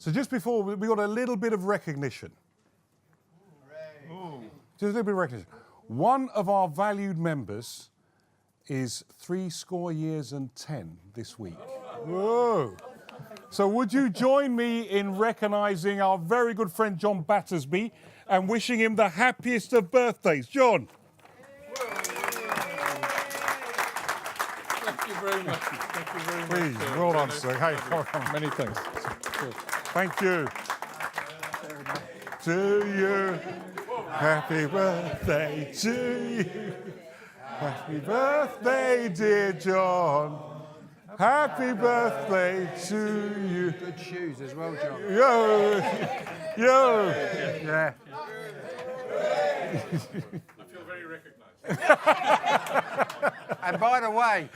So just before, we got a little bit of recognition. Just a little bit of recognition. One of our valued members is 70 years and 10 this week. Whoa. So would you join me in recognising our very good friend John Battersby and wishing him the happiest of birthdays? John. Thank you very much. Thank you very much. Please, well done, sir. Hey, many thanks. thank you. To you. Happy birthday to you. Happy birthday, dear John. Happy birthday to you. Good shoes as well, John. Yo. Yeah. I feel very recognised. And by the way,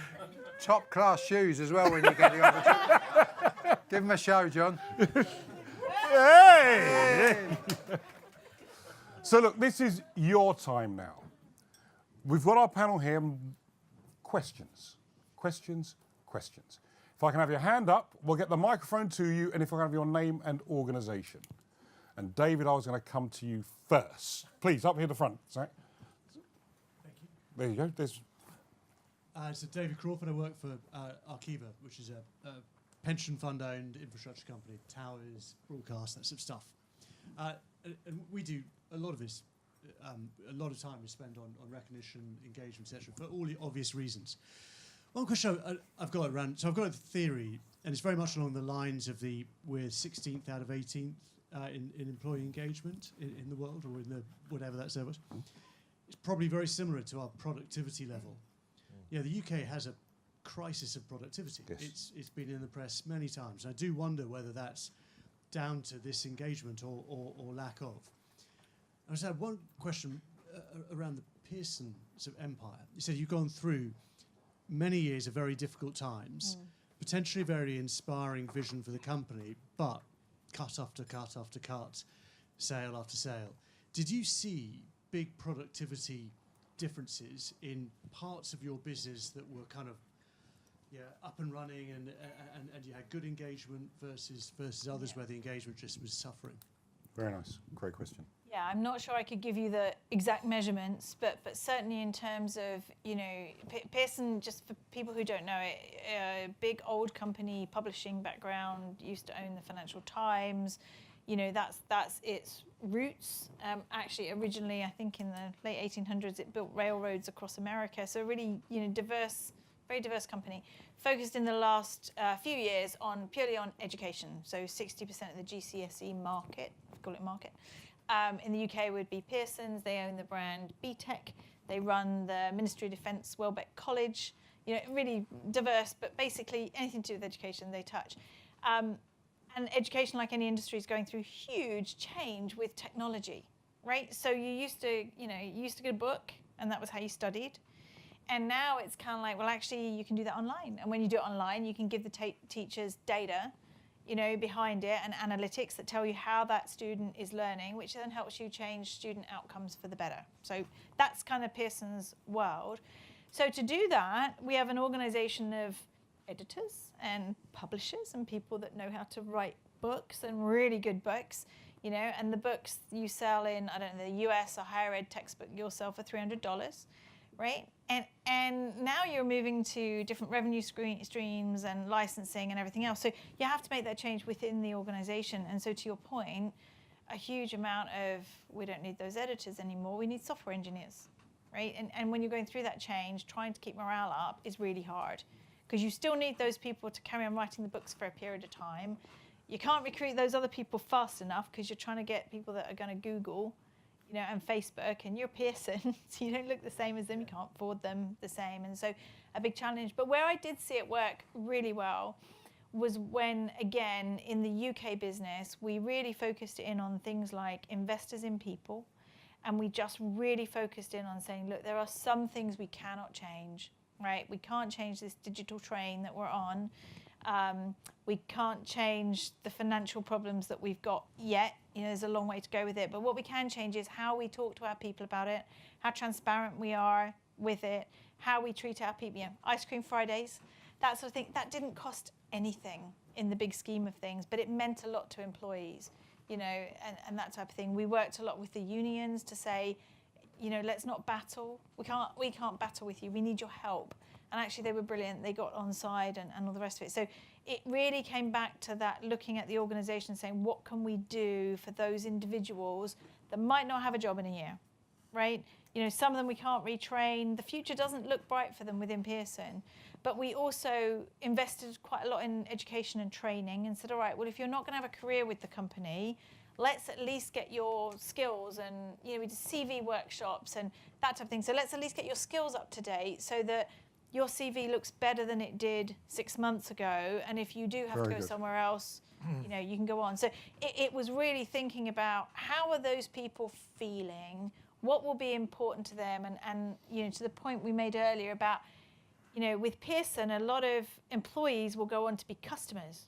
top class shoes as well when you get the opportunity. Give them a show, John. Hey! So look, this is your time now. We've got our panel here. Questions. If I can have your hand up, we'll get the microphone to you, and if I can have your name and organisation. And David, I was going to come to you first. Please, up here at the front. Zach. Thank you. There you go. There's... So David Crawford, I work for Arqiva, which is a pension fund-owned infrastructure company, towers, broadcast, that sort of stuff. And we do a lot of this. A lot of time is spent on recognition, engagement, etc., for all the obvious reasons. One question I've got around, so I've got a theory, and it's very much along the lines of we're 16th out of 18th in employee engagement in the world, or in the whatever that service. It's probably very similar to our productivity level. Yeah, the UK has a crisis of productivity. Yes. It's been in the press many times. I do wonder whether that's down to this engagement or lack of. I just had one question around the Pearson sort of empire. You said you've gone through many years of very difficult times, potentially a very inspiring vision for the company, but cut after cut after cut, sale after sale. Did you see big productivity differences in parts of your business that were kind of up and running and you had good engagement versus others where the engagement just was suffering? Very nice. Great question. Yeah, I'm not sure I could give you the exact measurements, but certainly in terms of, Pearson, just for people who don't know it, a big old company, publishing background, used to own the Financial Times. That's its roots. Actually, originally, I think in the late 1800s, it built railroads across America. So really, diverse, very diverse company. Focused in the last few years purely on education. So 60% of the GCSE market, if you call it market. In the UK would be Pearson's. They own the brand BTEC. They run the Ministry of Defence Welbeck College. Really diverse, but basically anything to do with education they touch. And education, like any industry, is going through huge change with technology, right? So you used to get a book, and that was how you studied. And now it's kind of like, well, actually, you can do that online. And when you do it online, you can give the teachers data, behind it, and analytics that tell you how that student is learning, which then helps you change student outcomes for the better. So that's kind of Pearson's world. So to do that, we have an organization of editors and publishers and people that know how to write books, and really good books, and the books you sell in, the US, a higher ed textbook you'll sell for $300, right? And now you're moving to different revenue streams and licensing and everything else. So you have to make that change within the organization. And so to your point, a huge amount of, we don't need those editors anymore, we need software engineers, right? And when you're going through that change, trying to keep morale up is really hard, because you still need those people to carry on writing the books for a period of time. You can't recruit those other people fast enough, because you're trying to get people that are going to Google and Facebook, and you're Pearson, so you don't look the same as them, you can't afford them the same, and so a big challenge. But where I did see it work really well was when, again, in the UK business, we really focused in on things like investors in people, and we just really focused in on saying, look, there are some things we cannot change, right? We can't change this digital train that we're on. We can't change the financial problems that we've got yet. There's a long way to go with it. But what we can change is how we talk to our people about it, how transparent we are with it, how we treat our people. Ice cream Fridays, that sort of thing. That didn't cost anything. in the big scheme of things, but it meant a lot to employees, you know, and that type of thing. We worked a lot with the unions to say, you know, let's not battle. We can't battle with you. We need your help. And actually they were brilliant. They got on side and all the rest of it. So it really came back to that, looking at the organisation, saying, what can we do for those individuals that might not have a job in a year, right? You know, some of them we can't retrain. The future doesn't look bright for them within Pearson. But we also invested quite a lot in education and training and said, all right, well, if you're not going to have a career with the company, let's at least get your skills. And, you know, we did CV workshops and that type of thing. So let's at least get your skills up to date so that your CV looks better than it did 6 months ago. And if you do have to go somewhere else, you know, you can go on. So it was really thinking about how are those people feeling? What will be important to them? And you know, to the point we made earlier about, you know, with Pearson, a lot of employees will go on to be customers,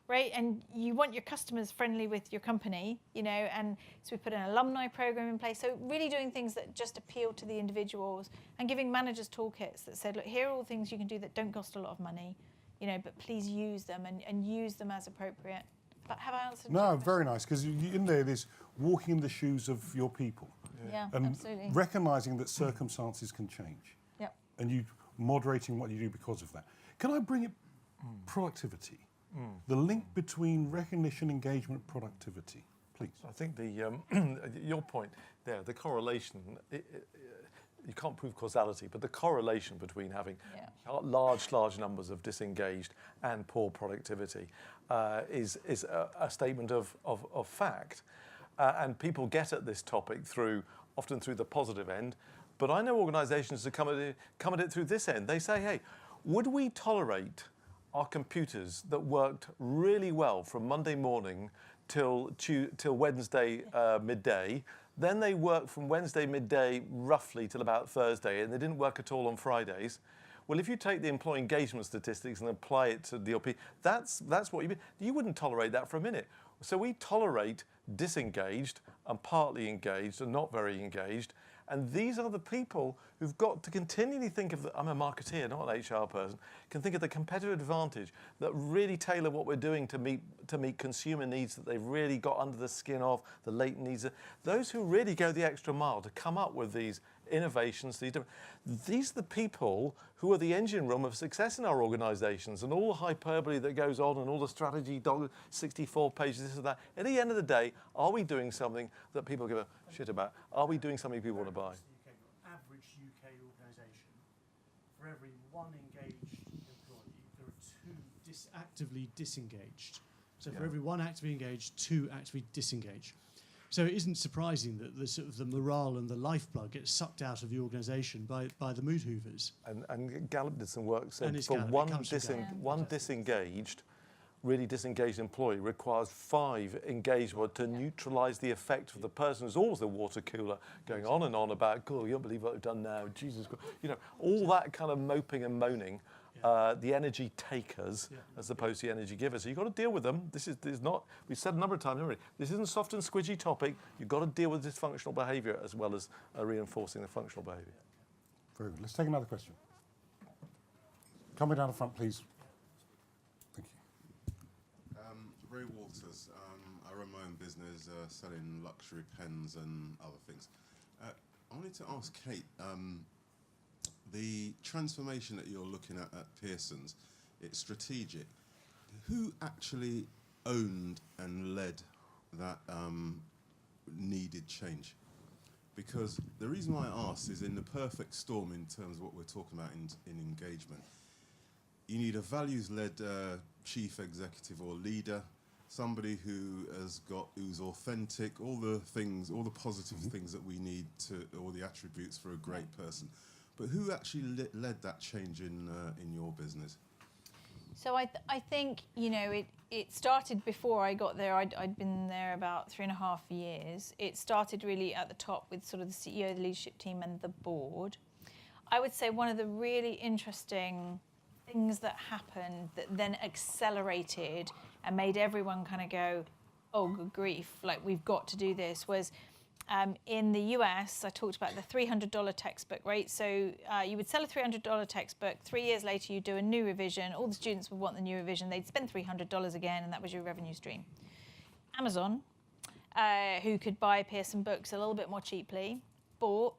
right? And you want your customers friendly with your company, you know, and so we put an alumni program in place. So really doing things that just appeal to the individuals and giving managers toolkits that said, look, here are all things you can do that don't cost a lot of money, you know, but please use them and use them as appropriate. But have I answered? No, very nice, because in there's walking in the shoes of your people. Yeah, And absolutely. recognising that circumstances can change. Yep. And you moderating what you do because of that. Can I bring it productivity? The link between recognition, engagement, productivity, please. I think your point there, the correlation, you can't prove causality, but the correlation between having large numbers of disengaged and poor productivity is a statement of fact. And people get at this topic often through the positive end. But I know organisations that come at it through this end. They say, hey, would we tolerate our computers that worked really well from Monday morning till Wednesday midday? Then they worked from Wednesday midday roughly till about Thursday, and they didn't work at all on Fridays. Well, if you take the employee engagement statistics and apply it to the OP, that's what you wouldn't tolerate that for a minute. So we tolerate disengaged and partly engaged and not very engaged. And these are the people who've got to continually think of, I'm a marketeer, not an HR person, can think of the competitive advantage that really tailor what we're doing to meet consumer needs that they've really got under the skin of, the latent needs. Those who really go the extra mile to come up with these innovations, these are the people who are the engine room of success in our organisations, and all the hyperbole that goes on and all the strategy, 64 pages, this and that. At the end of the day, are we doing something that people give a shit about? Are we doing something people want to buy? Average UK organisation, for every one engaged employee, there are two actively disengaged. So for every one actively engaged, two actively disengaged. So it isn't surprising that the sort of the morale and the lifeblood gets sucked out of the organisation by the mood hoovers. And Gallup did some work, said for Gallup, one disengaged, really disengaged employee requires 5 engaged ones to neutralise the effect of the person who's always the water cooler, going on and on about, God, you don't believe what they've done now, Jesus Christ. You know, all that kind of moping and moaning. The energy takers as opposed to the energy givers. So you've got to deal with them. This is not, we've said a number of times, haven't we? This isn't a soft and squidgy topic. You've got to deal with dysfunctional behaviour as well as reinforcing the functional behaviour. Very good. Let's take another question. Coming down the front, please. Thank you. Ray Walters. I run my own business selling luxury pens and other things. I wanted to ask Kate, the transformation that you're looking at Pearson's, it's strategic. Who actually owned and led that needed change? Because the reason why I ask is in the perfect storm in terms of what we're talking about in engagement, you need a values-led chief executive or leader, somebody who's authentic, all the things, all the positive things that we need all the attributes for a great person. But who actually led that change in your business? So I think, you know, it started before I got there. I'd been there about 3.5 years. It started really at the top with sort of the CEO, the leadership team and the board. I would say one of the really interesting things that happened that then accelerated and made everyone kind of go, oh, good grief, like we've got to do this, was In the US, I talked about the $300 textbook, right? So you would sell a $300 textbook. 3 years later, you do a new revision. All the students would want the new revision. They'd spend $300 again, and that was your revenue stream. Amazon, who could buy Pearson books a little bit more cheaply, bought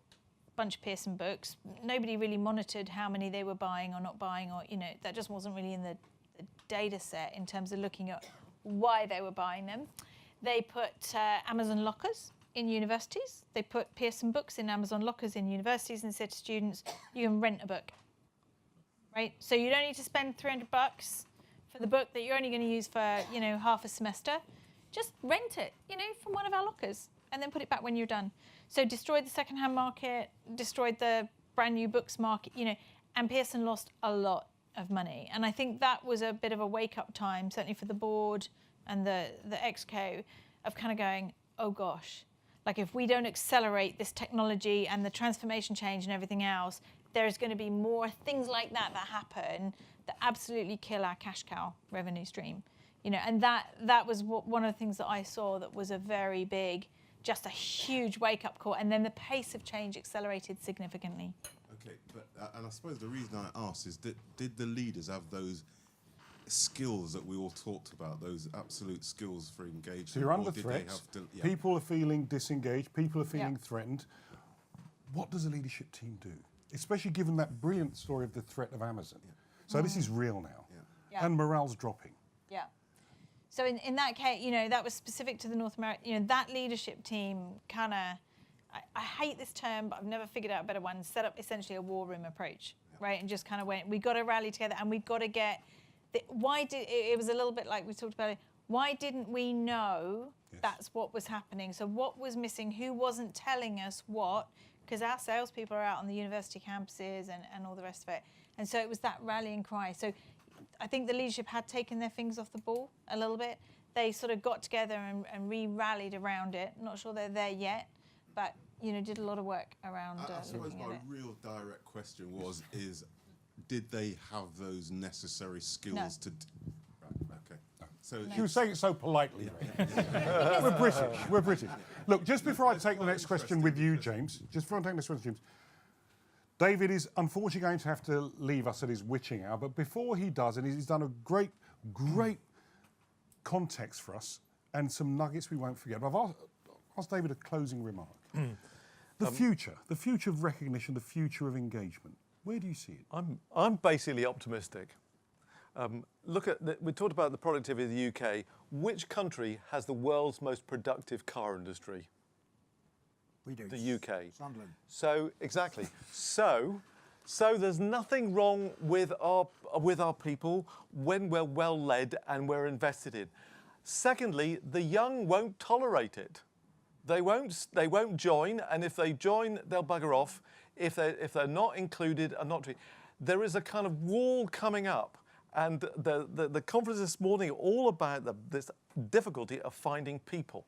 a bunch of Pearson books. Nobody really monitored how many they were buying or not buying, or that just wasn't really in the data set in terms of looking at why they were buying them. They put Amazon lockers in universities. They put Pearson books in Amazon lockers in universities and said to students, you can rent a book, right? So you don't need to spend $300 for the book that you're only going to use for, half a semester. Just rent it, from one of our lockers and then put it back when you're done. So destroyed the secondhand market, destroyed the brand new books market, and Pearson lost a lot of money. And I think that was a bit of a wake-up time, certainly for the board and the exco, of kind of going, oh gosh, like if we don't accelerate this technology and the transformation change and everything else, there's going to be more things like that happen that absolutely kill our cash cow revenue stream. And that was one of the things that I saw that was a very big, just a huge wake-up call. And then the pace of change accelerated significantly. Okay, but and I suppose the reason I asked is, did the leaders have those skills that we all talked about, those absolute skills for engagement? So you're under or did threat. they have to, yeah. People are feeling disengaged. People are feeling threatened. What does a leadership team do? Especially given that brilliant story of the threat of Amazon. Yeah. So this is real now. Yeah. And morale's dropping. Yeah. So in that case, that was specific to the North American, that leadership team kind of, I hate this term, but I've never figured out a better one, set up essentially a war room approach, right? And just kind of went, we've got to rally together and we've got to get, it was a little bit like we talked about it, why didn't we know that's what was happening? So what was missing? Who wasn't telling us what? Because our salespeople are out on the university campuses and all the rest of it. And so it was that rallying cry. So I think the leadership had taken their fingers off the ball a little bit. They sort of got together and re-rallied around it. Not sure they're there yet, but did a lot of work around I suppose looking my at it. real direct question is, did they have those necessary skills to? Right, okay. So She was saying it so politely. We're British. We're British. Look, just before I take the next question with you, James, David is unfortunately going to have to leave us at his witching hour, but before he does, and he's done a great context for us and some nuggets we won't forget. But I've asked David a closing remark. The future of recognition, the future of engagement. Where do you see it? I'm basically optimistic. Look at we talked about the productivity of the UK. Which country has the world's most productive car industry? We do. The UK. Sunderland. So exactly. So there's nothing wrong with our people when we're well led and we're invested in. Secondly, the young won't tolerate it. They won't join, and if they join, they'll bugger off. If they're not included and not treated, there is a kind of wall coming up. And the conference this morning all about this difficulty of finding people.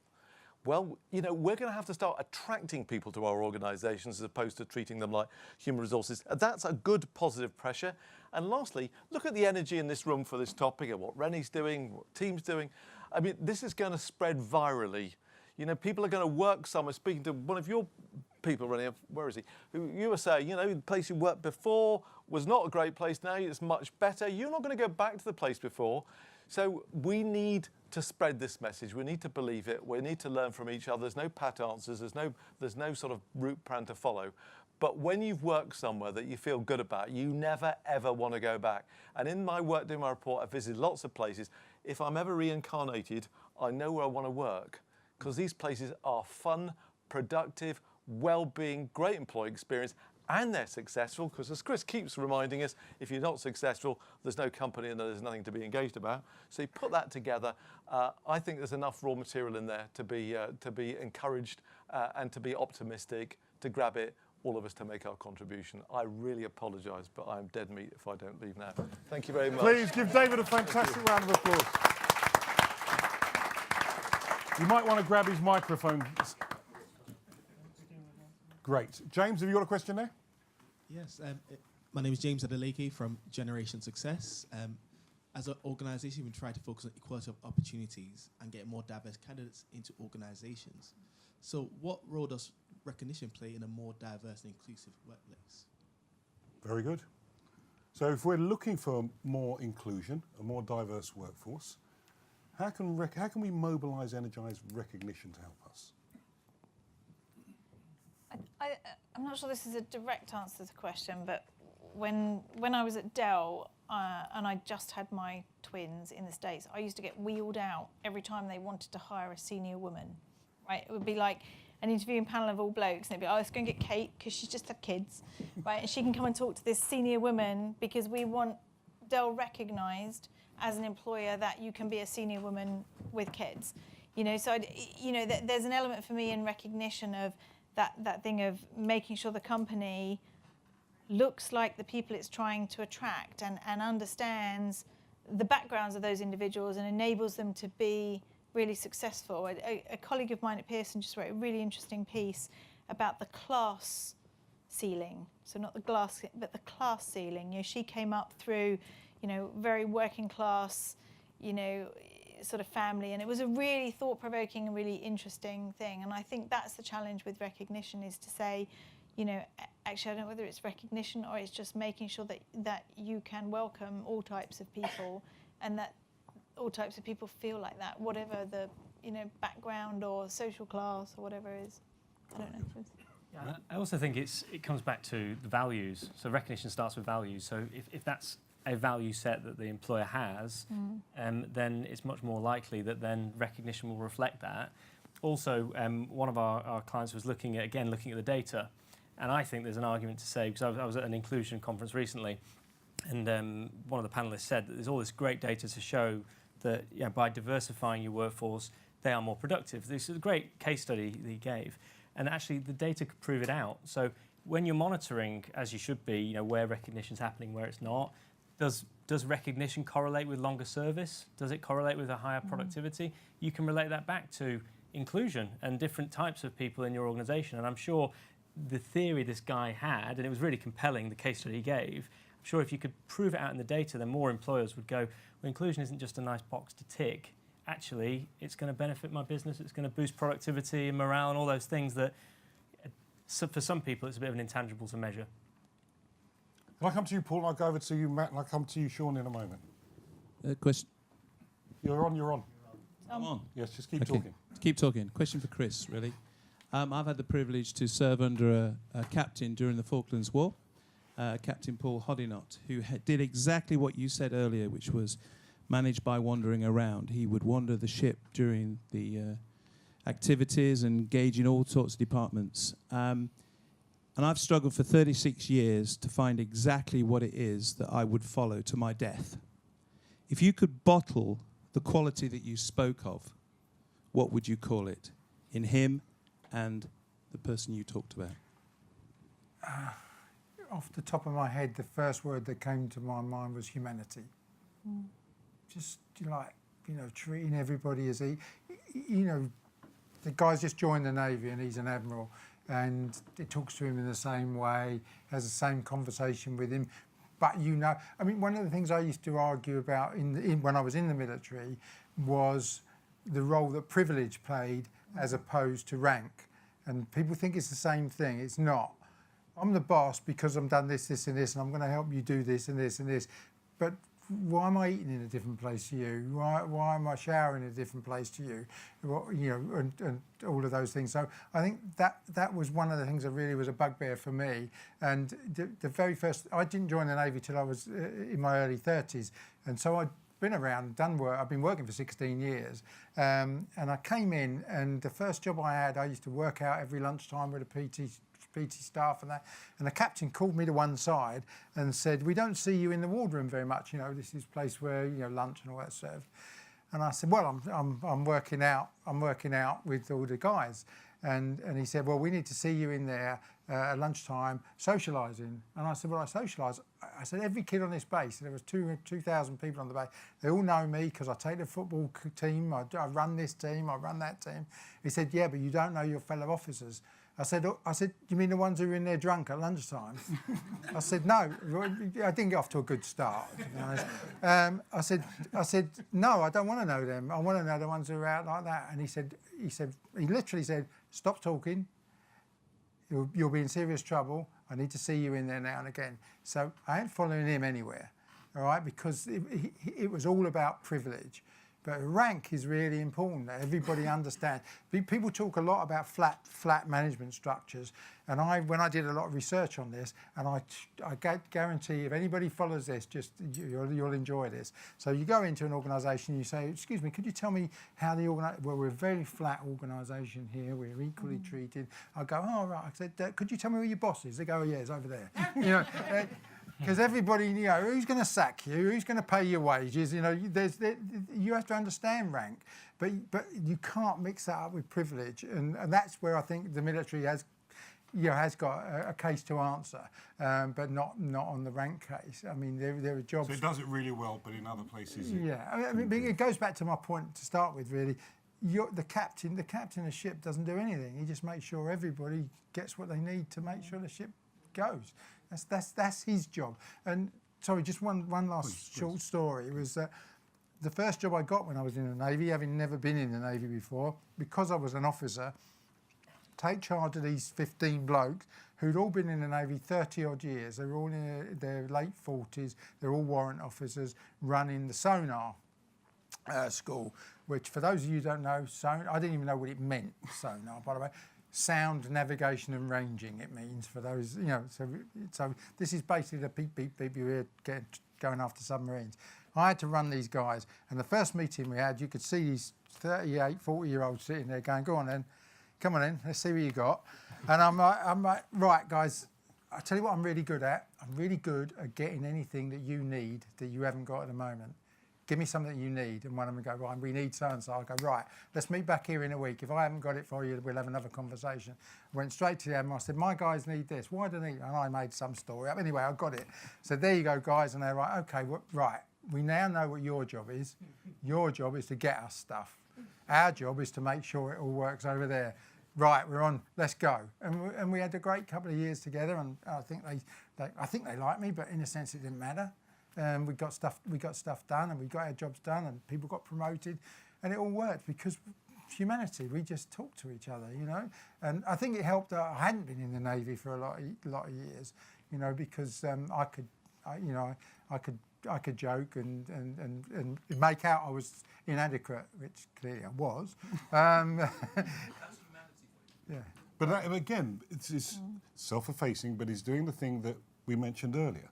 Well, we're going to have to start attracting people to our organisations as opposed to treating them like human resources. That's a good positive pressure. And lastly, look at the energy in this room for this topic and what Rennie's doing, what Team's doing. I mean, this is going to spread virally. People are going to work somewhere. Speaking to one of your people, Rennie, where is he? Who you were saying, the place you worked before was not a great place. Now it's much better. You're not going to go back to the place before. So we need to spread this message. We need to believe it. We need to learn from each other. There's no pat answers. There's no sort of route plan to follow. But when you've worked somewhere that you feel good about, you never, ever want to go back. And in my work, doing my report, I've visited lots of places. If I'm ever reincarnated, I know where I want to work because these places are fun, productive, well-being, great employee experience, and they're successful because, as Chris keeps reminding us, if you're not successful, there's no company and there's nothing to be engaged about. So you put that together. I think there's enough raw material in there to be encouraged and to be optimistic, to grab it, all of us to make our contribution. I really apologise, but I'm dead meat if I don't leave now. Thank you very much. Please give David a fantastic round of applause. You might want to grab his microphone. Great. James, have you got a question there? Yes. My name is James Adeleke from Generation Success. As an organisation, we try to focus on equality of opportunities and get more diverse candidates into organisations. So what role does recognition play in a more diverse and inclusive workplace? Very good. So if we're looking for more inclusion, a more diverse workforce, how can we mobilise, energise recognition to help us? I'm not sure this is a direct answer to the question, but when I was at Dell and I just had my twins in the States, I used to get wheeled out every time they wanted to hire a senior woman, right? It would be like an interviewing panel of all blokes, and they'd be, oh, let's go and get Kate, because she's just had kids, right? And she can come and talk to this senior woman, because we want Dell recognised as an employer that you can be a senior woman with kids. You know, so there's an element for me in recognition of that thing of making sure the company looks like the people it's trying to attract and understands the backgrounds of those individuals and enables them to be really successful. A colleague of mine at Pearson just wrote a really interesting piece about the class ceiling. So not the glass, but the class ceiling. You know, she came up through, you know, very working class, you know, sort of family, and it was a really thought-provoking and really interesting thing. And I think that's the challenge with recognition, is to say, you know, actually I don't know whether it's recognition or it's just making sure that you can welcome all types of people, and that all types of people feel like that, whatever the, you know, background or social class or whatever it is. I don't know. Yeah, I also think it comes back to the values. So recognition starts with values. So if that's a value set that the employer has, then it's much more likely that then recognition will reflect that. Also, one of our clients was looking at the data, and I think there's an argument to say, because I was at an inclusion conference recently, and one of the panellists said that there's all this great data to show that, you know, by diversifying your workforce, they are more productive. This is a great case study that he gave, and actually the data could prove it out. So when you're monitoring, as you should be, you know, where recognition's happening, where it's not, does recognition correlate with longer service? Does it correlate with a higher productivity? You can relate that back to inclusion and different types of people in your organisation. And I'm sure the theory this guy had, and it was really compelling, the case study he gave, I'm sure if you could prove it out in the data, then more employers would go, well, inclusion isn't just a nice box to tick. Actually, it's going to benefit my business, it's going to boost productivity and morale and all those things that, for some people, it's a bit of an intangible to measure. Can I come to you, Paul? I'll go over to you, Matt, and I'll come to you, Sean, in a moment. Question. You're on. I'm on. Yes, just keep talking. Keep talking. Question for Chris, really. I've had the privilege to serve under a captain during the Falklands War, Captain Paul Hodinott, who did exactly what you said earlier, which was managed by wandering around. He would wander the ship during the activities and engage in all sorts of departments. And I've struggled for 36 years to find exactly what it is that I would follow to my death. If you could bottle the quality that you spoke of, what would you call it in him and the person you talked about? Off the top of my head, the first word that came to my mind was humanity. Just like, you know, treating everybody as you know, the guy's just joined the Navy and he's an admiral, and it talks to him in the same way, has the same conversation with him. But, you know, I mean, one of the things I used to argue about when I was in the military was the role that privilege played as opposed to rank. And people think it's the same thing. It's not. I'm the boss because I've done this, this and this, and I'm going to help you do this and this and this. But why am I eating in a different place to you? Why am I showering in a different place to you? You know, and all of those things. So I think that was one of the things that really was a bugbear for me. And the very first, I didn't join the Navy till I was in my early 30s, and so I'd been around, done work. I've been working for 16 years, and I came in, and the first job I had, I used to work out every lunchtime with a PT staff and that, and the captain called me to one side and said, "We don't see you in the wardroom very much. You know, this is a place where, you know, lunch and all that's served." And I said, "Well, I'm working out. I'm working out with all the guys." And he said, "Well, we need to see you in there at lunchtime socialising." And I said, "Well, I socialise." I said, "Every kid on this base," and there was 2,000 people on the base, "they all know me because I take the football team, I run this team, I run that team." He said, "Yeah, but you don't know your fellow officers." I said, you mean the ones who are in there drunk at lunchtime? I said, no. I didn't get off to a good start, to be honest. I said, no, I don't want to know them. I want to know the ones who are out like that. And he literally said, stop talking. You'll be in serious trouble. I need to see you in there now and again. So I ain't following him anywhere, all right, because it was all about privilege. But rank is really important that everybody understands. People talk a lot about flat management structures, and when I did a lot of research on this, and I guarantee if anybody follows this, you'll enjoy this. So you go into an organisation, you say, excuse me, could you tell me how the organisation? Well, we're a very flat organisation here. We're equally treated. I go, oh right. I said, could you tell me who your boss is? They go, oh yeah, it's over there. You know. Because everybody, you know, who's going to sack you? Who's going to pay your wages? You know, you have to understand rank, but you can't mix that up with privilege, and that's where I think the military has got a case to answer, but not on the rank case. I mean, there are jobs. So it does it really well, but in other places. Yeah, I mean, it goes back to my point to start with. Really, the captain of the ship doesn't do anything. He just makes sure everybody gets what they need to make sure the ship goes. That's his job. And sorry, just one last short story. It was the first job I got when I was in the Navy, having never been in the Navy before, because I was an officer, take charge of these 15 blokes who'd all been in the Navy 30 odd years. They were all in their late 40s. They're all warrant officers running the sonar school, which for those of you who don't know, I didn't even know what it meant, sonar, by the way. Sound, navigation and ranging, it means, for those, you know, so this is basically the beep, beep, beep you hear going after submarines. I had to run these guys, and the first meeting we had, you could see these 38, 40-year-olds sitting there going, go on then, come on in, let's see what you got. And I'm like, right, guys, I tell you what I'm really good at. I'm really good at getting anything that you need that you haven't got at the moment. Give me something you need. And one of them go, right, we need so-and-so. I go, right, let's meet back here in a week. If I haven't got it for you, we'll have another conversation. I went straight to them. I said, my guys need this. Why do they need it? And I made some story up. Anyway, I got it. So there you go, guys. And they're like, okay, right, we now know what your job is. Your job is to get us stuff. Our job is to make sure it all works over there. Right, we're on, let's go. And we had a great couple of years together, and I think they liked me, but in a sense it didn't matter. We got stuff done, and we got our jobs done, and people got promoted, and it all worked because humanity. We just talked to each other, you know. And I think it helped that I hadn't been in the Navy for a lot of years, you know, because I could joke and make out I was inadequate, which clearly I was. Yeah. But that, again, it's self-effacing, but it's doing the thing that we mentioned earlier.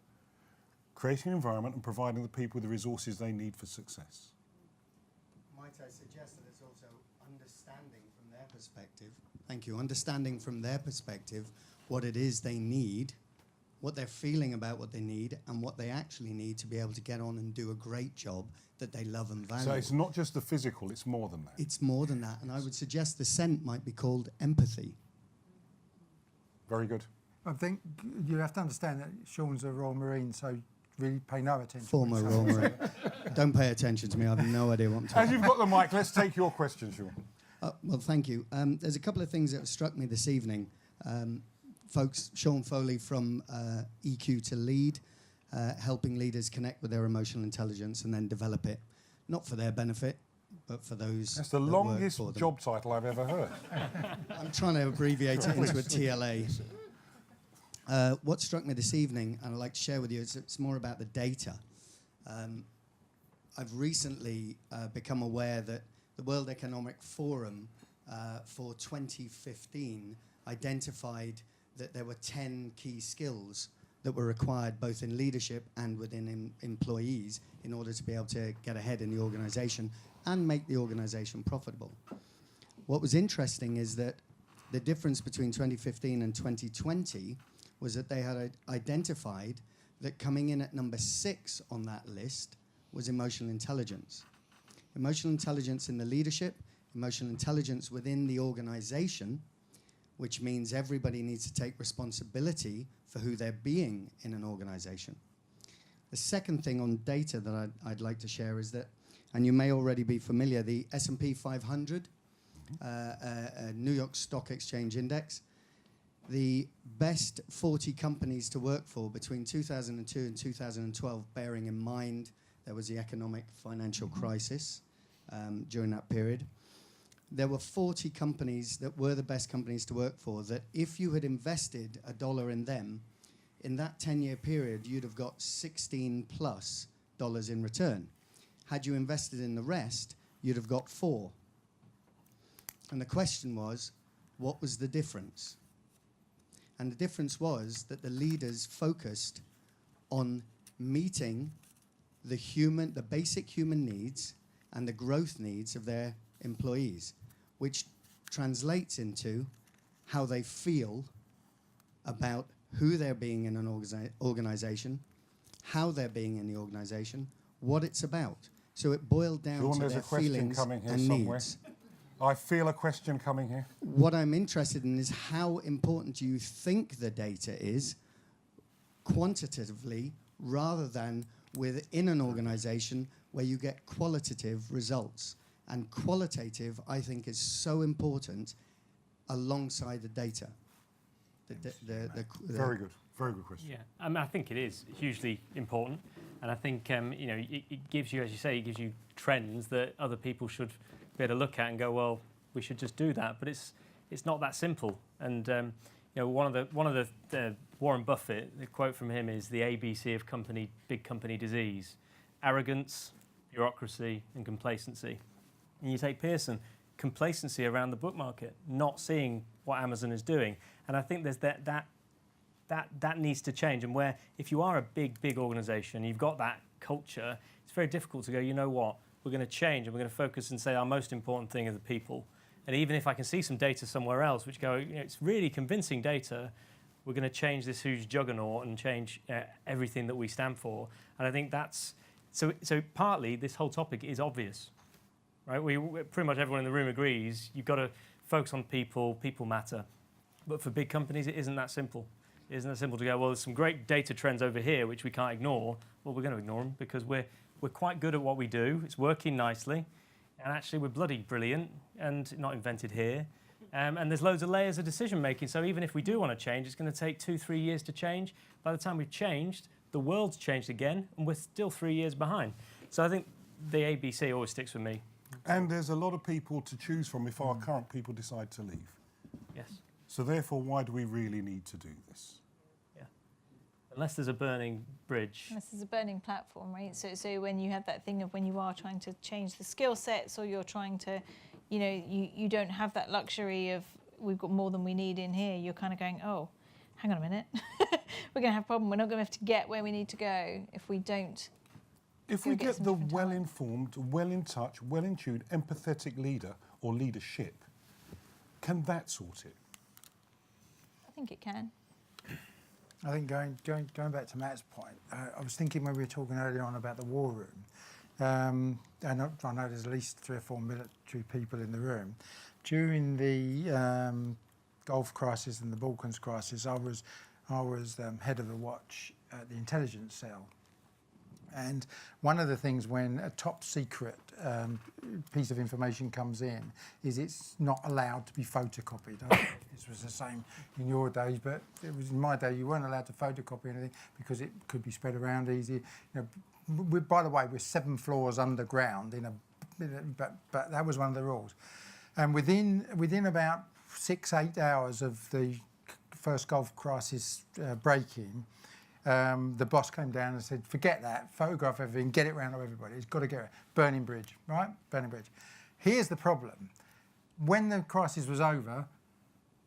Creating an environment and providing the people with the resources they need for success. Might I suggest that it's also understanding from their perspective, thank you, understanding from their perspective what it is they need, what they're feeling about what they need, and what they actually need to be able to get on and do a great job that they love and value. So it's not just the physical, it's more than that. It's more than that, and I would suggest the scent might be called empathy. Very good. I think you have to understand that Sean's a Royal Marine, so really pay no attention. Former Royal Marine. Don't pay attention to me, I have no idea what I'm talking As you've got the mic, let's take your question, Sean. Well, thank you. There's a couple of things that have struck me this evening. Folks, Sean Foley from EQ to Lead, helping leaders connect with their emotional intelligence and then develop it, not for their benefit, but for those. That's the that longest work for them. job title I've ever heard. I'm trying to abbreviate it into a TLA. What struck me this evening, and I'd like to share with you, is it's more about the data. I've recently become aware that the World Economic Forum for 2015 identified that there were 10 key skills that were required both in leadership and within employees in order to be able to get ahead in the organization and make the organization profitable. What was interesting is that the difference between 2015 and 2020 was that they had identified that coming in at number 6 on that list was emotional intelligence. Emotional intelligence in the leadership, emotional intelligence within the organization, which means everybody needs to take responsibility for who they're being in an organization. The second thing on data that I'd like to share is that, and you may already be familiar, the S&P 500, New York Stock Exchange Index, the best 40 companies to work for between 2002 and 2012, bearing in mind there was the economic financial crisis during that period. There were 40 companies that were the best companies to work for that if you had invested $1 in them, in that 10-year period, you'd have got $16 plus in return. Had you invested in the rest, you'd have got 4. And the question was, what was the difference? And the difference was that the leaders focused on meeting the basic human needs and the growth needs of their employees, which translates into how they feel about who they're being in an organization, how they're being in the organization, what it's about. So it boiled down Dawn, to there's their a question feelings coming here and somewhere. needs. I feel a question coming here. What I'm interested in is how important do you think the data is quantitatively rather than within an organization where you get qualitative results. And qualitative, I think, is so important alongside the data. Very good. Very good question. Yeah, I mean, I think it is hugely important, and I think you know it gives you, as you say, it gives you trends that other people should be able to look at and go, well, we should just do that. But it's not that simple. And you know, one of the Warren Buffett, the quote from him is the ABC of big company disease: arrogance, bureaucracy, and complacency. And you take Pearson, complacency around the book market, not seeing what Amazon is doing, and I think there's that needs to change. And where if you are a big organisation, you've got that culture, it's very difficult to go, you know what, we're going to change and we're going to focus and say our most important thing are the people. And even if I can see some data somewhere else, which go, you know, it's really convincing data, we're going to change this huge juggernaut and change everything that we stand for. And I think that's so partly this whole topic is obvious, right? We pretty much everyone in the room agrees you've got to focus on people. People matter. But for big companies, it isn't that simple. It isn't that simple to go, well, there's some great data trends over here which we can't ignore. Well, we're going to ignore them because we're quite good at what we do. It's working nicely. And actually, we're bloody brilliant and not invented here. And there's loads of layers of decision making. So even if we do want to change, it's going to take 2-3 years to change. By the time we've changed, the world's changed again, and we're still 3 years behind. So I think the ABC always sticks with me. And there's a lot of people to choose from if our current people decide to leave. Yes. So therefore, why do we really need to do this? Yeah. Unless there's a burning bridge. Unless there's a burning platform, right? So when you have that thing of when you are trying to change the skill sets, or you're trying to, you know, you don't have that luxury of we've got more than we need in here. You're kind of going, oh, hang on a minute, we're going to have a problem. We're not going to have to get where we need to go if we don't. If we get the well-informed, well-in-touch, well-in-tuned, empathetic leader or leadership, can that sort it? I think it can. I think going back to Matt's point, I was thinking when we were talking earlier on about the war room, and I know there's at least 3 or 4 military people in the room. During the Gulf crisis and the Balkans crisis, I was head of the watch at the intelligence cell. And one of the things when a top secret piece of information comes in is it's not allowed to be photocopied. This was the same in your days, but it was in my day you weren't allowed to photocopy anything because it could be spread around easy. You know, by the way, we're 7 floors underground but that was one of the rules. And within about 6-8 hours of the first Gulf crisis breaking, the boss came down and said, forget that, photograph everything, get it round to everybody. It's got to go. Burning bridge, right? Burning bridge. Here's the problem. When the crisis was over,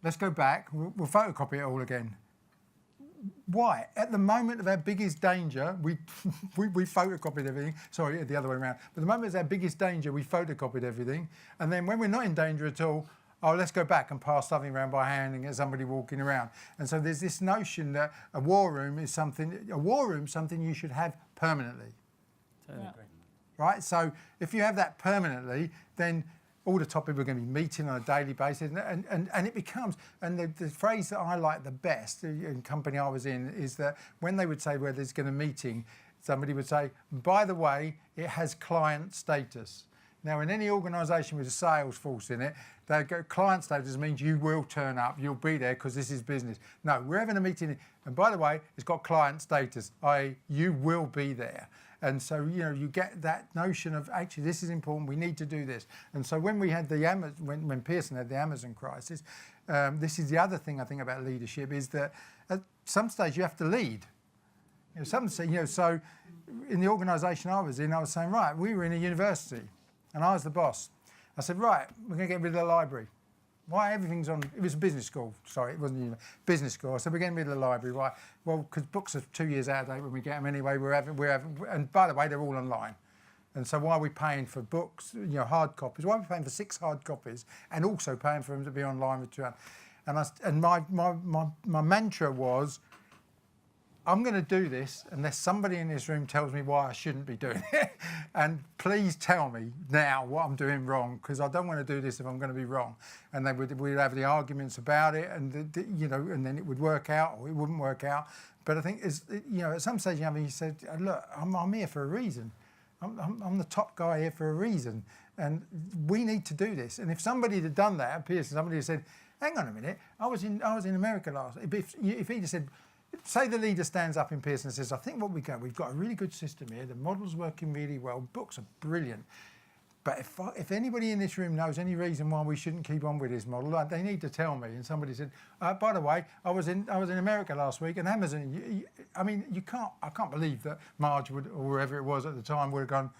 let's go back, we'll photocopy it all again. Why? At the moment of our biggest danger, we photocopied everything. Sorry, the other way around. But the moment of our biggest danger, we photocopied everything. And then when we're not in danger at all, oh, let's go back and pass something around by hand and get somebody walking around. And so there's this notion that a war room is something you should have permanently. Totally agree. Right? So if you have that permanently, then all the top people are going to be meeting on a daily basis. And it becomes, and the phrase that I like the best in company I was in is that when they would say, well, there's going to be a meeting, somebody would say, by the way, it has client status. Now, in any organisation with a sales force in it, they go client status means you will turn up, you'll be there because this is business. No, we're having a meeting, and by the way, it's got client status, i.e., you will be there. And so, you know, you get that notion of actually this is important. We need to do this. And so when we had the when Pearson had the Amazon crisis, this is the other thing I think about leadership is that at some stage you have to lead. You know, so in the organisation I was in, I was saying, right, we were in a university, and I was the boss. I said, right, we're going to get rid of the library. Why everything's on? It was a business school. Sorry, it wasn't business school. I said we're getting rid of the library. Why? Well, because books are 2 years out of date when we get them anyway. We're having, and by the way, they're all online. And so why are we paying for books? You know, hard copies. Why are we paying for 6 hard copies and also paying for them to be online with 200? And my mantra was, I'm going to do this unless somebody in this room tells me why I shouldn't be doing it. And please tell me now what I'm doing wrong, because I don't want to do this if I'm going to be wrong. And we'd have the arguments about it, and you know, and then it would work out or it wouldn't work out. But I think you know, at some stage, he said, look, I'm here for a reason. I'm the top guy here for a reason, and we need to do this. And if somebody had done that at Pearson, somebody had said, hang on a minute, I was in America last. If he'd have said, say the leader stands up in Pearson and says, I think we've got a really good system here, the model's working really well, books are brilliant. But if anybody in this room knows any reason why we shouldn't keep on with this model, they need to tell me. And somebody said, by the way, I was in America last week, and Amazon, I can't believe that Marge would, or whoever it was at the time, would have gone,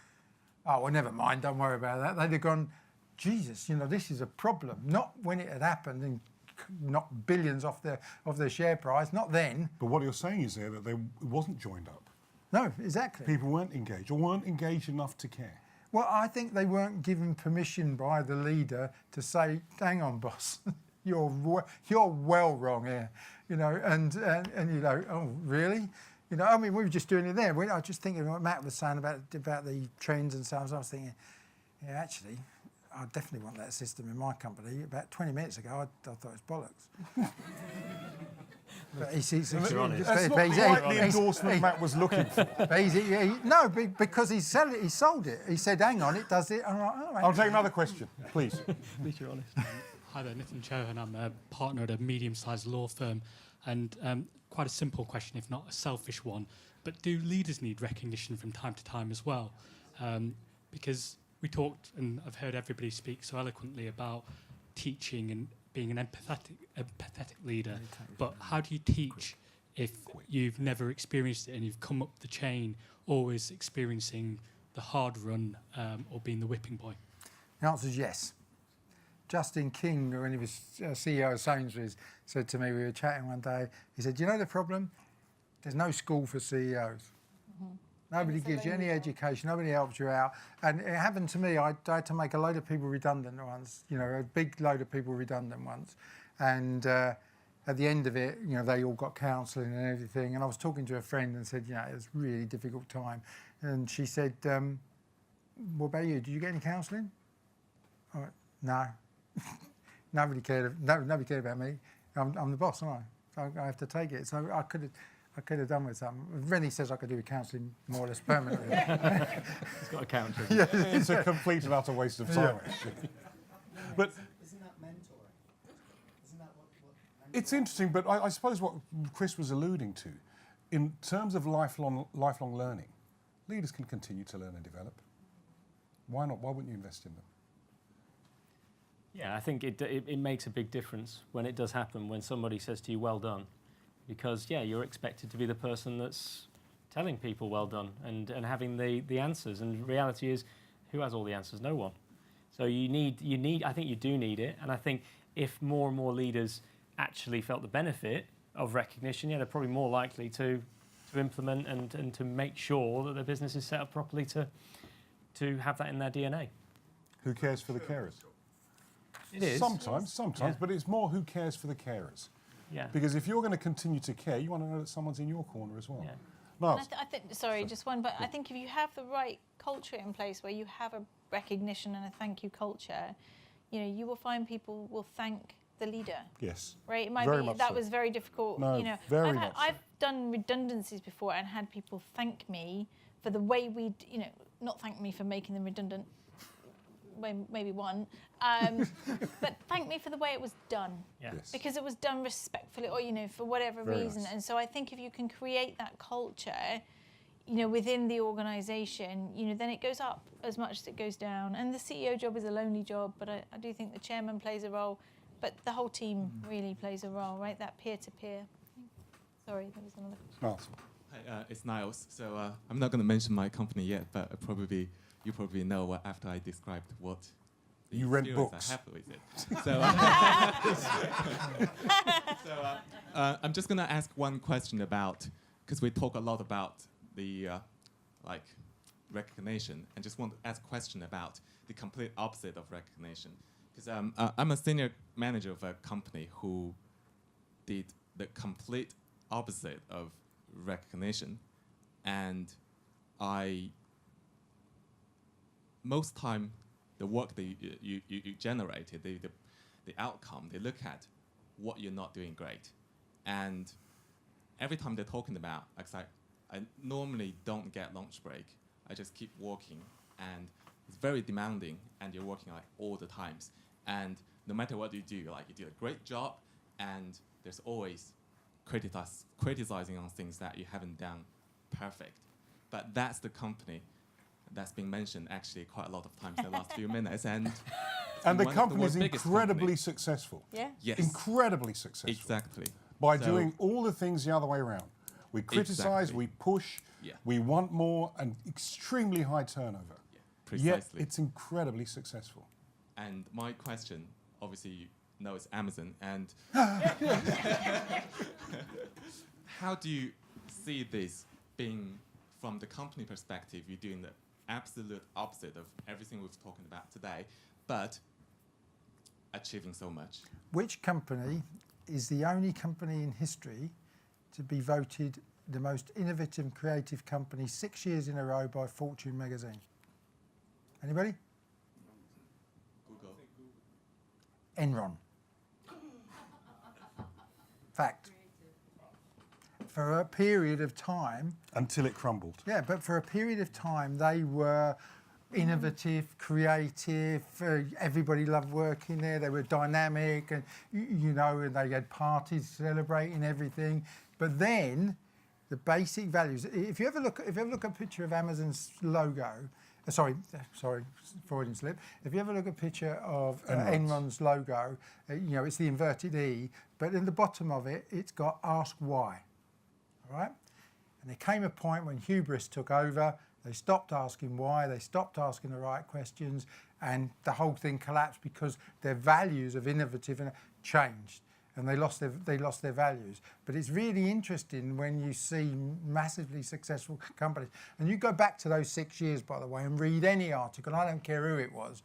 oh, well, never mind, don't worry about that. They'd have gone, Jesus, you know, this is a problem. Not when it had happened and knocked billions off their share price, not then. But what you're saying is there that it wasn't joined up. No, exactly. People weren't engaged or weren't engaged enough to care. Well, I think they weren't given permission by the leader to say, hang on, boss, you're well wrong here, you know, and you know, oh, really? You know, I mean, we were just doing it there. I was just thinking what Matt was saying about the trends and so on. So I was thinking, yeah, actually, I definitely want that system in my company. About 20 minutes ago, I thought it was bollocks. But that's not quite the endorsement Matt was looking for. No, because he sold it. He said, hang on, it does it. I'm like, oh, I'll take another question, please. At least you're honest. Hi there, Nitin Chauhan. I'm a partner at a medium-sized law firm. And quite a simple question, if not a selfish one. But do leaders need recognition from time to time as well? Because we talked, and I've heard everybody speak so eloquently about teaching and being an empathetic leader, but how do you teach if you've never experienced it and you've come up the chain always experiencing the hard run or being the whipping boy? The answer is yes. Justin King, when he was CEO of Sainsbury's, said to me, we were chatting one day, he said, you know the problem? There's no school for CEOs. Mm-hmm. Nobody gives you any education, nobody helps you out. And it happened to me, I had to make a load of people redundant once, you know, a big load of people redundant once. And at the end of it, you know, they all got counselling and everything. And I was talking to a friend and said, you know, it was a really difficult time. And she said, what about you? Did you get any counselling? I went, no. Nobody cared about me. I'm the boss, aren't I? So I have to take it. So I could have done with something. Rennie says I could do with counselling more or less permanently. It's got a counter. Yeah, it's a complete and utter waste of time, actually. But isn't that mentoring? Isn't that what it's interesting, but I suppose what Chris was alluding to, in terms of lifelong learning, leaders can continue to learn and develop. Why not? Why wouldn't you invest in them? Yeah, I think it makes a big difference when it does happen, when somebody says to you, well done. Because, yeah, you're expected to be the person that's telling people well done and having the answers. And the reality is, who has all the answers? No one. So I think you do need it. And I think if more and more leaders actually felt the benefit of recognition, yeah, they're probably more likely to implement and to make sure that their business is set up properly to have that in their DNA. Who cares for the carers? It is. Sometimes, yeah. But it's more who cares for the carers. Yeah. Because if you're going to continue to care, you want to know that someone's in your corner as well. Yeah. Nice. I think, just one, but I think if you have the right culture in place where you have a recognition and a thank you culture, you know, you will find people will thank the leader. Yes. Right? It might very be much that so. was very difficult. No, you know, I've done redundancies before and had people thank me for the way not thank me for making them redundant, maybe one. But thank me for the way it was done. Yeah. Yes. Because it was done respectfully, or for whatever Very reason. nice. And so I think if you can create that culture, within the organisation, then it goes up as much as it goes down. And the CEO job is a lonely job, but I do think the chairman plays a role, but the whole team really plays a role, right? That peer-to-peer. Sorry, there was another question. Niles. Hi, it's Niles. So I'm not going to mention my company yet, but you probably know after I described what the You read experience books. I have with it. So I'm just going to ask one question about, because we talk a lot about the recognition, and just want to ask a question about the complete opposite of recognition. Because I'm a senior manager of a company who did the complete opposite of recognition, and most time the work that you generated, the outcome, they look at what you're not doing great, and every time they're talking about, I normally don't get lunch break. I just keep working, and it's very demanding, and you're working all the times, and no matter what you do, you do a great job, and there's always criticizing on things that you haven't done perfect. But that's the company that's been mentioned actually quite a lot of times in the last few minutes, and the company is incredibly successful. Yeah. Yes. Incredibly successful. Exactly. By doing all the things the other way around. We criticize, Exactly. we push, we want more, and extremely high turnover. Yeah, precisely. Yet it's incredibly successful. And my question, obviously, you know it's Amazon, and how do you see this being, from the company perspective, you're doing the absolute opposite of everything we've talked about today, but achieving so much? Which company is the only company in history to be voted the most innovative and creative company 6 years in a row by Fortune magazine? Anybody? Google. Enron. Fact. For a period of time. Until it crumbled. Yeah, but for a period of time, they were innovative, creative. Everybody loved working there. They were dynamic, and and they had parties celebrating everything. But then, the basic values. If you ever look at a picture of Amazon's logo, sorry, Freudian slip. If you ever look at a picture of Enron's logo, it's the inverted E, but in the bottom of it, it's got "Ask Why." All right, and there came a point when hubris took over. They stopped asking why, they stopped asking the right questions, and the whole thing collapsed because their values of innovative changed, and they lost their values. But it's really interesting when you see massively successful companies, and you go back to those 6 years, by the way, and read any article, I don't care who it was,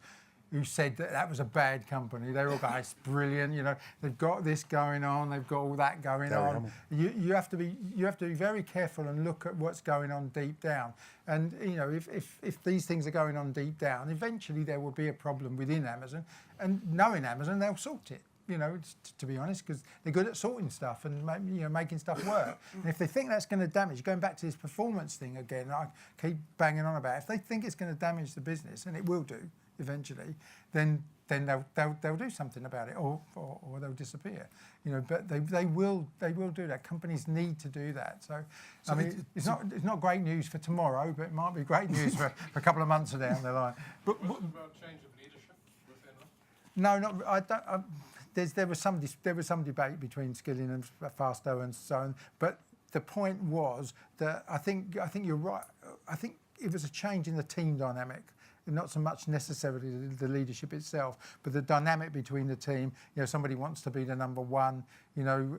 who said that was a bad company. They were all going, it's brilliant, they've got this going on, they've got all that going on. You have to be very careful and look at what's going on deep down. And if these things are going on deep down, eventually there will be a problem within Amazon. And knowing Amazon, they'll sort it. To be honest, because they're good at sorting stuff and making stuff work. And if they think that's going to damage, going back to this performance thing again, I keep banging on about. If they think it's going to damage the business, and it will do eventually, then they'll do something about it, or they'll disappear. But they will do that. Companies need to do that. So I mean, it's not great news for tomorrow, but it might be great news for a couple of months down the line. But Was it about change of leadership within it? no, not I don't. There was some debate between Skilling and Fastow and so on, but the point was that I think you're right. I think it was a change in the team dynamic, not so much necessarily the leadership itself, but the dynamic between the team. Somebody wants to be the number one. There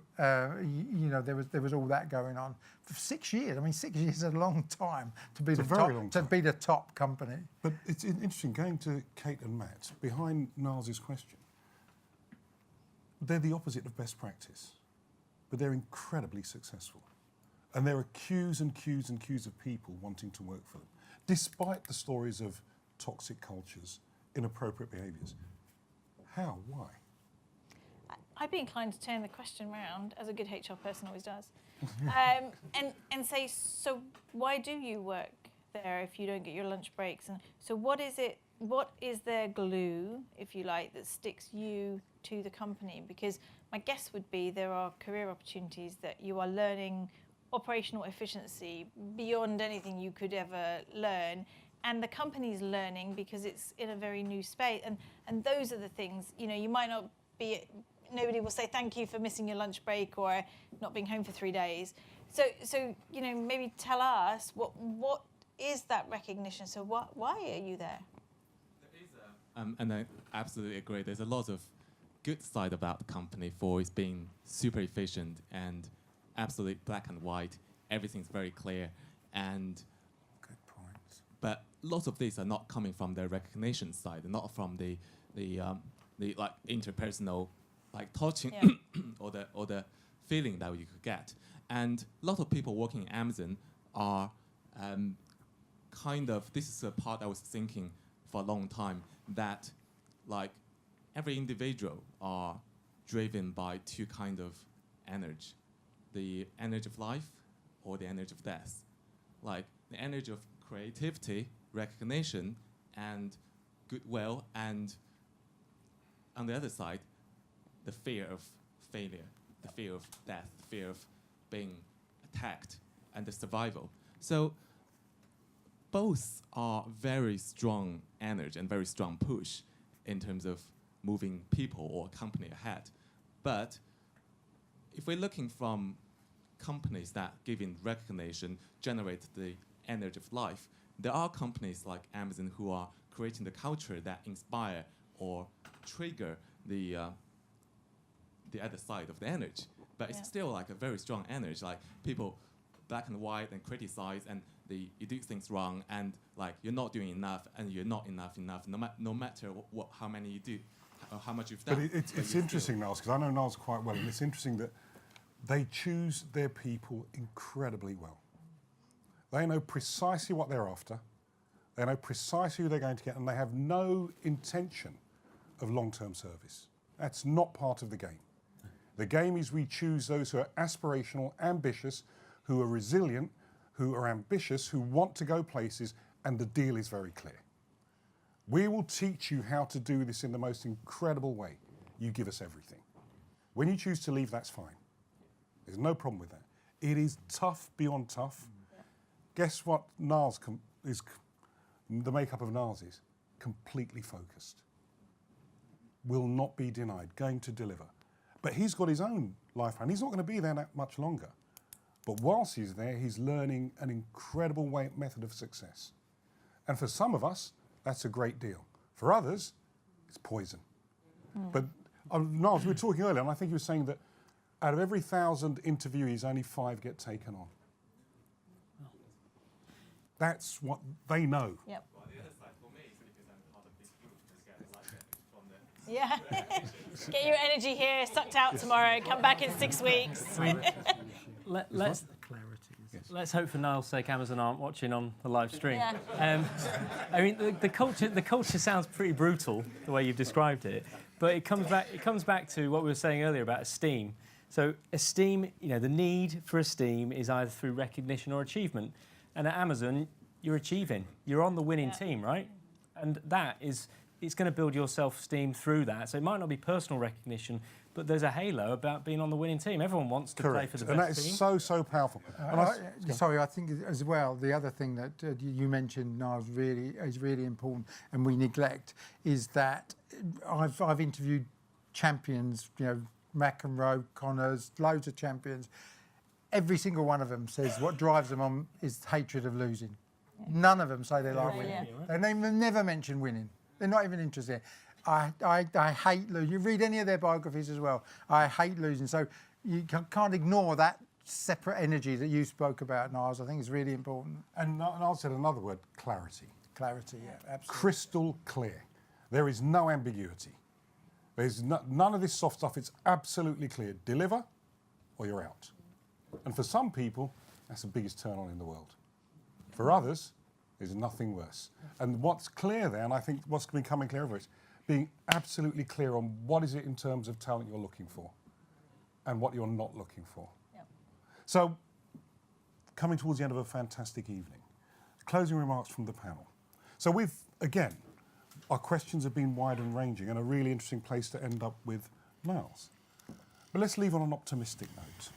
was all that going on for 6 years. I mean, 6 years is a long time to be be the top company. But it's interesting going to Kate and Matt behind Niles' question. They're the opposite of best practice, but they're incredibly successful. And there are queues and queues and queues of people wanting to work for them, despite the stories of toxic cultures, inappropriate behaviours. How? Why? I'd be inclined to turn the question around, as a good HR person always does, and say, so why do you work there if you don't get your lunch breaks? And so what is it what is their glue, if you like, that sticks you to the company? Because my guess would be there are career opportunities that you are learning operational efficiency beyond anything you could ever learn, and the company's learning because it's in a very new space, and those are the things, you know, you might not be, nobody will say thank you for missing your lunch break or not being home for 3 days. So you know, maybe tell us what is that recognition? So why are you there? And I absolutely agree. There's a lot of good side about the company for its being super efficient and absolutely black and white. Everything's very clear, and Good points. but lots of these are not coming from the recognition side, not from the like interpersonal, like touching or the feeling that you could get. And a lot of people working at Amazon are kind of, this is a part I was thinking for a long time, that like every individual are driven by two kind of energy, the energy of life or the energy of death. Like the energy of creativity, recognition, and goodwill, and on the other side, the fear of failure, the fear of death, the fear of being attacked, and the survival. So both are very strong energy and very strong push in terms of moving people or a company ahead. But if we're looking from companies that giving recognition, generate the energy of life, there are companies like Amazon who are creating the culture that inspire or trigger the other side of the energy. But it's still like a very strong energy, like people black and white and criticize, and you do things wrong, and like you're not doing enough, and you're not enough, no matter how many you do, or how much you've done. But it's interesting, Niles, because I know Niles quite well, and it's interesting that they choose their people incredibly well. They know precisely what they're after, they know precisely who they're going to get, and they have no intention of long-term service. That's not part of the game. The game is we choose those who are aspirational, ambitious, who are resilient, who are ambitious, who want to go places, and the deal is very clear. We will teach you how to do this in the most incredible way. You give us everything. When you choose to leave, that's fine. There's no problem with that. It is tough beyond tough. Guess what Niles is, the makeup of Niles is? Completely focused. Will not be denied, going to deliver. But he's got his own life plan. He's not going to be there that much longer. But whilst he's there, he's learning an incredible method of success. And for some of us, that's a great deal. For others, it's poison. But Niles, we were talking earlier, and I think you were saying that out of every 1,000 interviewees, only 5 get taken on. That's what they know. Yep. Well, the other side for me is because I'm part of this group, just get like that from the Yeah. Get your energy here, sucked out tomorrow, come back in 6 weeks. Let's hope for Niall's sake Amazon aren't watching on the live stream. Yeah. I mean, the culture sounds pretty brutal the way you've described it, but it comes back to what we were saying earlier about esteem. So esteem, you know, the need for esteem is either through recognition or achievement. And at Amazon, you're achieving. You're on the winning team, right? And that is, it's going to build your self-esteem through that. So it might not be personal recognition, but there's a halo about being on the winning team. Everyone wants to play for the best team. And that is so, so powerful. Sorry, I think as well, the other thing that you mentioned, Niles, is really important, and we neglect, is that I've interviewed champions, you know, McEnroe, Connors, loads of champions. Every single one of them says what drives them on is hatred of losing. None of them say they like winning. And they never mention winning. They're not even interested. I hate losing. You read any of their biographies as well. I hate losing. So you can't ignore that separate energy that you spoke about, Niles. I think it's really important. And Niles said another word, clarity. Clarity, yeah, absolutely. Crystal clear. There is no ambiguity. There's none of this soft stuff. It's absolutely clear. Deliver or you're out. And for some people, that's the biggest turn on in the world. For others, there's nothing worse. And what's clear there, and I think what's becoming clearer is being absolutely clear on what is it in terms of talent you're looking for and what you're not looking for. Yep. So, coming towards the end of a fantastic evening, closing remarks from the panel. So we've, again, our questions have been wide and ranging and a really interesting place to end up with Niles. But let's leave on an optimistic note.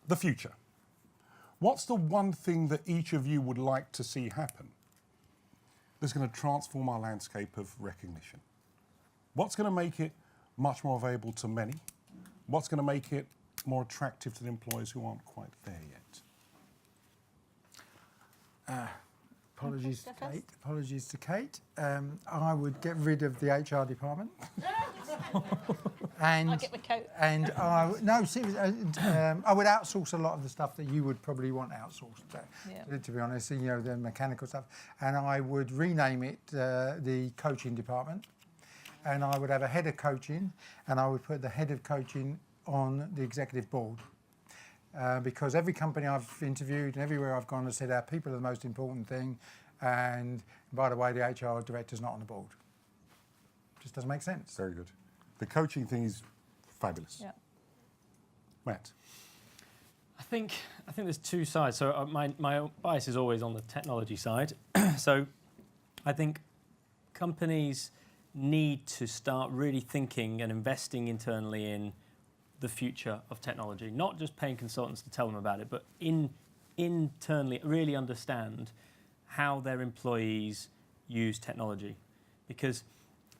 The future. What's the one thing that each of you would like to see happen that's going to transform our landscape of recognition? What's going to make it much more available to many? What's going to make it more attractive to the employers who aren't quite there yet? Apologies to Kate. Apologies to Kate. I would get rid of the HR department. And I'll get my coat. And no, seriously, I would outsource a lot of the stuff that you would probably want outsourced. To be honest, you know, the mechanical stuff. And I would rename it the coaching department. And I would have a head of coaching, and I would put the head of coaching on the executive board. Because every company I've interviewed and everywhere I've gone has said our people are the most important thing, and by the way, the HR director's not on the board. Just doesn't make sense. Very good. The coaching thing is fabulous. Yeah. Matt? I think there's two sides. So my bias is always on the technology side. So I think companies need to start really thinking and investing internally in the future of technology, not just paying consultants to tell them about it, but internally really understand how their employees use technology, because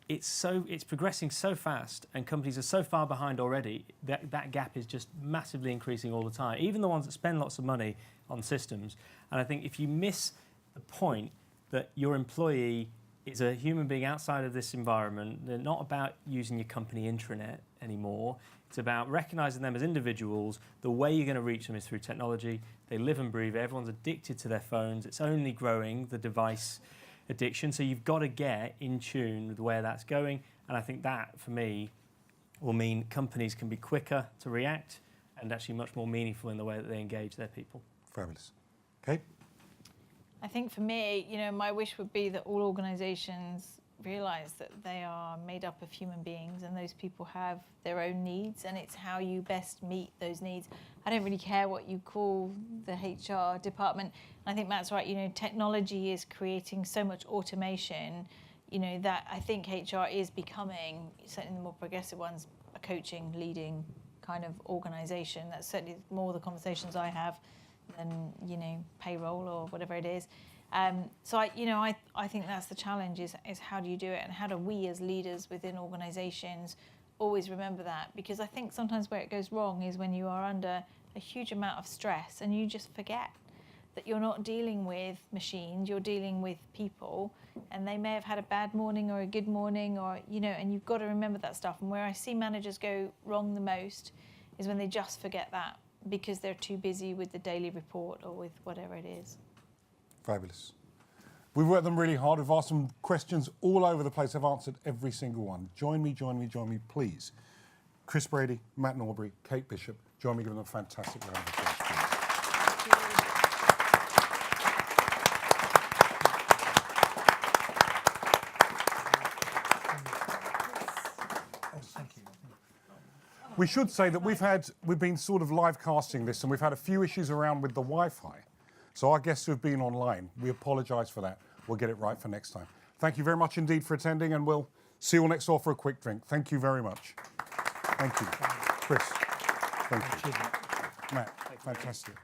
it's progressing so fast and companies are so far behind already that gap is just massively increasing all the time, even the ones that spend lots of money on systems. And I think if you miss the point that your employee is a human being outside of this environment, they're not about using your company intranet anymore. It's about recognizing them as individuals. The way you're going to reach them is through technology. They live and breathe. Everyone's addicted to their phones. It's only growing, the device addiction. So you've got to get in tune with where that's going. And I think that, for me, will mean companies can be quicker to react and actually much more meaningful in the way that they engage their people. Fabulous. Kate? I think for me, you know, my wish would be that all organisations realise that they are made up of human beings and those people have their own needs, and it's how you best meet those needs. I don't really care what you call the HR department. I think Matt's right, you know, technology is creating so much automation, you know, that I think HR is becoming, certainly the more progressive ones, a coaching, leading kind of organisation. That's certainly more the conversations I have than, you know, payroll or whatever it is. So I think that's the challenge is how do you do it, and how do we as leaders within organisations always remember that? Because I think sometimes where it goes wrong is when you are under a huge amount of stress and you just forget that you're not dealing with machines, you're dealing with people, and they may have had a bad morning or a good morning, or, you know, and you've got to remember that stuff. And where I see managers go wrong the most is when they just forget that because they're too busy with the daily report or with whatever it is. Fabulous. We've worked them really hard. We've asked them questions all over the place. I've answered every single one. Join me, please. Chris Brady, Matt Norbury, Kate Bishop. Join me, give them a fantastic round of applause. We should say that we've been sort of live casting this, and we've had a few issues around with the Wi-Fi. So our guests who have been online, we apologise for that. We'll get it right for next time. Thank you very much indeed for attending, and we'll see you all next door for a quick drink. Thank you very much. Thank you. Chris, thank you. Matt, fantastic.